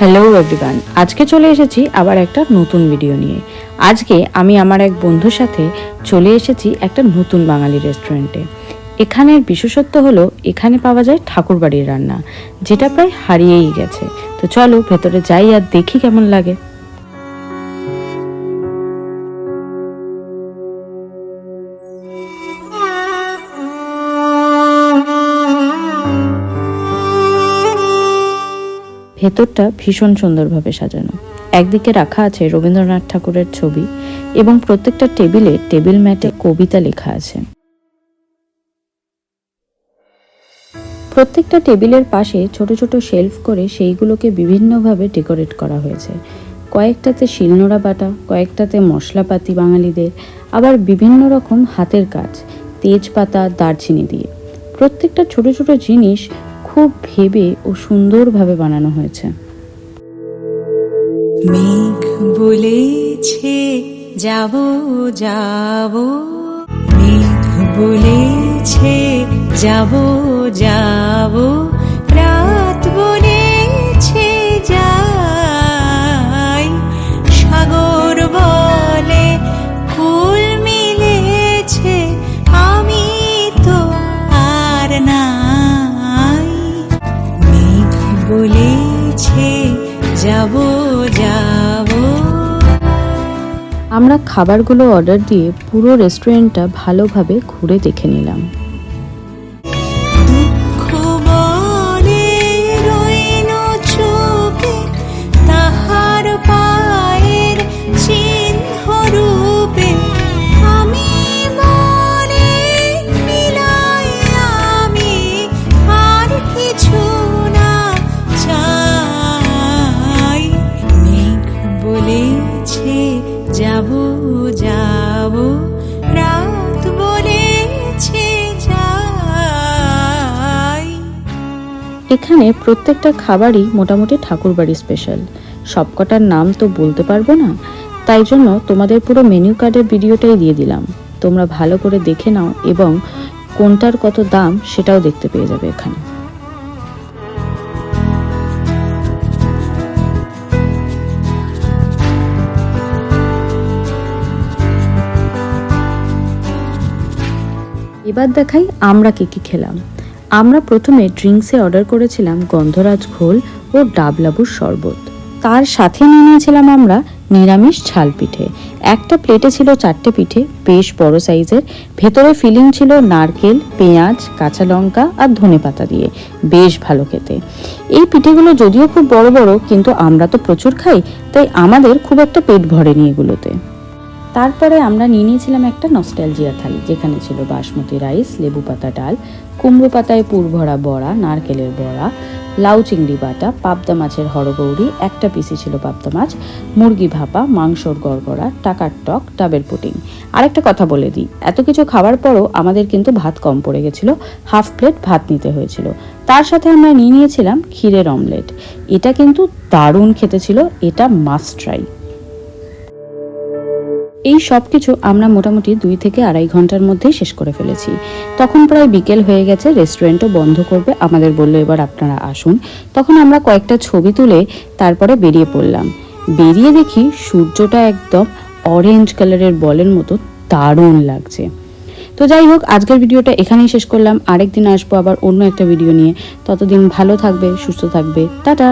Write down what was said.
Hello everyone, আজকে চলে এসেছি আবার একটা নতুন ভিডিও নিয়ে। আজকে আমি আমার এক বন্ধুর সাথে চলে এসেছি একটা নতুন বাঙালি রেস্টুরেন্টে। এখানের বিশেষত্ব হলো এখানে পাওয়া যায় ঠাকুরবাড়ির রান্না, যেটা প্রায় হারিয়েই গেছে। তো চলো ভেতরে যাই আর দেখি কেমন লাগে। ভেতরটা ভীষণ সুন্দরভাবে সাজানো। একদিকে রাখা আছে রবীন্দ্রনাথ ঠাকুরের ছবি এবং প্রত্যেকটা টেবিলে টেবিল ম্যাটে কবিতা লেখা আছে। প্রত্যেকটা টেবিলের পাশে ছোট ছোট শেলফ করে সেইগুলোকে বিভিন্নভাবে ডেকোরেট করা হয়েছে। কয়েকটাতে শিলনোড়া বাটা, কয়েকটাতে মশলাপাতি বাঙালিদের, আবার বিভিন্ন রকম হাতের কাজ, তেজপাতা, দারচিনি দিয়ে। প্রত্যেকটা ছোট ছোট জিনিস খুব ভেবে ও সুন্দরভাবে বানানো হয়েছে। মেঘ বলেছে যাব যাব, মেঘ বলেছে যাব যাব, রাত বলেছে যাই, সাগর বলে কুল মিলেছে, আমি তো আর নাই। মেঘ বলেছে যাব যাব। আমরা খাবারগুলো অর্ডার দিয়ে পুরো রেস্টুরেন্টটা ভালোভাবে ঘুরে দেখে নিলাম। যাব যাব, রাত বলেছে যাই। এখানে প্রত্যেকটা খাবারই মোটামুটি ঠাকুরবাড়ি স্পেশাল। সবকটার নাম তো বলতে পারবো না, তাই জন্য তোমাদের পুরো মেনু কার্ডের ভিডিওটাই দিয়ে দিলাম। তোমরা ভালো করে দেখে নাও এবং কোনটার কত দাম সেটাও দেখতে পেয়ে যাবে এখানে। এবার দেখাই আমরা কি কি খেলাম। আমরা প্রথমে ড্রিঙ্কসে অর্ডার করেছিলাম গন্ধরাজ ঘোল ও ডাবলাবুর শরবত। তার সাথে নিয়ে নিয়েছিলাম আমরা নিরামিষ ঝাল পিঠে। একটা প্লেটে ছিল 4টে পিঠে, বেশ বড় সাইজের। ভেতরে ফিলিং ছিল নারকেল, পেঁয়াজ, কাঁচা লঙ্কা আর ধনেপাতা দিয়ে, বেশ ভালো খেতে। এই পিঠেগুলো যদিও খুব বড় বড়, কিন্তু আমরা তো প্রচুর খাই, তাই আমাদের খুব একটা পেট ভরেনি এগুলোতে। তারপরে আমরা নিয়ে নিয়েছিলাম একটা নস্টালজিয়া থালি, যেখানে ছিল বাসমতি রাইস, লেবু পাতা ডাল, কুমড়ো পাতায় পুর ভরা বড়া, নারকেলের বড়া, লাউ চিংড়ি বাটা, পাবদা মাছের হরগৌরি, একটা পিসি ছিল পাবদা মাছ, মুরগি ভাপা, মাংসর গড়গড়া, টাকার টক, ডাবের পুডিং। আরেকটা কথা বলে দিই, এত কিছু খাবার পরও আমাদের কিন্তু ভাত কম পড়ে গেছিল, হাফ প্লেট ভাত নিতে হয়েছিল। তার সাথে আমরা নিয়ে নিয়েছিলাম ক্ষীরের অমলেট। এটা কিন্তু দারুণ খেতে ছিল, এটা মাস্ট ট্রাই। এই সব কিছু আমরা মোটামুটি 2 থেকে 2.5 ঘন্টার মধ্যেই শেষ করে ফেলেছি। তখন প্রায় বিকেল হয়ে গেছে, রেস্টুরেন্টও বন্ধ করবে। আমাদের বললো এবার আপনারা আসুন। তখন আমরা কয়েকটা ছবি তুলে তারপরে বেরিয়ে পড়লাম। বেরিয়ে দেখি সূর্যটা একদম অরেঞ্জ কালারের বলের মতো দারুণ লাগছে। তো যাই হোক, আজকের ভিডিওটা এখানেই শেষ করলাম। আরেকদিন আসবো আবার অন্য একটা ভিডিও নিয়ে। ততদিন ভালো থাকবে, সুস্থ থাকবে, টাটা।